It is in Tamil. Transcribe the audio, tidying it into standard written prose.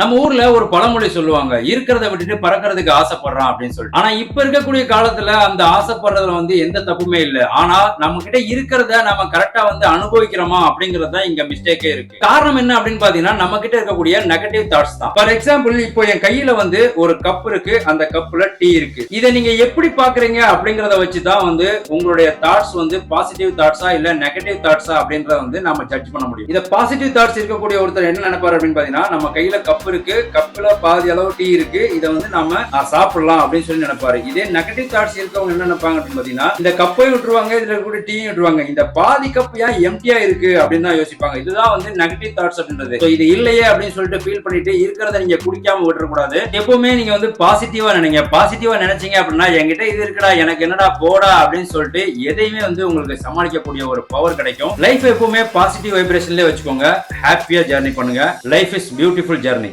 நம்ம ஊர்ல ஒரு பழமொழி சொல்லுவாங்க, இருக்கிறத விட்டுட்டு பறக்கிறதுக்கு ஆசைப்படுறான் அப்படின்னு சொல்லிட்டு. ஆனா இப்ப இருக்கக்கூடிய காலத்துல அந்த ஆசைப்படுறதுல எந்த தப்புமே இல்ல. ஆனா நம்ம கிட்ட இருக்கிறத நம்ம கரெக்டா அனுபவிக்கிறோமா அப்படிங்கறது தான் இங்க மிஸ்டேக்கே இருக்கு. காரணம் என்ன அப்படின்னு பாத்தீங்கன்னா, நம்ம கிட்ட இருக்கக்கூடிய நெகட்டிவ் தாட்ஸ் தான். ஃபார் எக்ஸாம்பிள், இப்போ என் கையில ஒரு கப் இருக்கு, அந்த கப்ல டீ இருக்கு. இதை நீங்க எப்படி பாக்குறீங்க அப்படிங்கறத வச்சுதான் உங்களுடைய தாட்ஸ் பாசிட்டிவ் தாட்ஸா இல்ல நெகட்டிவ் தாட்ஸா அப்படின்றத நாம ஜட்ஜ் பண்ண முடியும். இத பாசிட்டிவ் தாட்ஸ் இருக்கக்கூடிய ஒருத்தர் என்ன நினைப்பாரு அப்படின்னு பாத்தீங்கன்னா, நம்ம கையில கப் இருக்கு, கப்ல பாதி அளவு டீ இருக்கு, இதை நாம சாப்பிடலாம் அப்படின்னு சொல்லி நினைப்பாரு. இதே நெகட்டிவ் தாட்ஸ் இருக்கவங்க என்ன நினைப்பாங்க அப்படின்னு பாத்தீங்கன்னா, இந்த கப்பையும் விட்டுருவாங்க, இதுல இருக்கக்கூடிய டீயும் விட்டுருவாங்க, இந்த பாதி கப் ஏன் எம்டியா இருக்கு அப்படின்னு தான் யோசிப்பாங்க. இதுதான் நெகட்டிவ் தாட்ஸ் அப்படின்றது. இது இல்லையே அப்படின்னு சொல்லிட்டு ஃபீல் பண்ணிட்டு இருக்கிறத நீங்க குடிக்காம விட்டுறக்கூடாது. எப்பவுமே நீங்க பாசிட்டிவா நினைங்க. பாசிட்டிவா நினைச்சீங்க அப்படின்னா, என்கிட்ட இது இருக்குடா, எனக்கு என்னடா போடா அப்படின்னு சொல்லிட்டு எதையுமே உங்களுக்கு சமாளிக்கக்கூடிய ஒரு பவர் கிடைக்கும். லைஃப் எப்பவுமே பாசிட்டிவ் வைப்ரேஷன்லயே வச்சுக்கோங்க. ஹாப்பியா ஜர்னி பண்ணுங்க. Life is beautiful journey.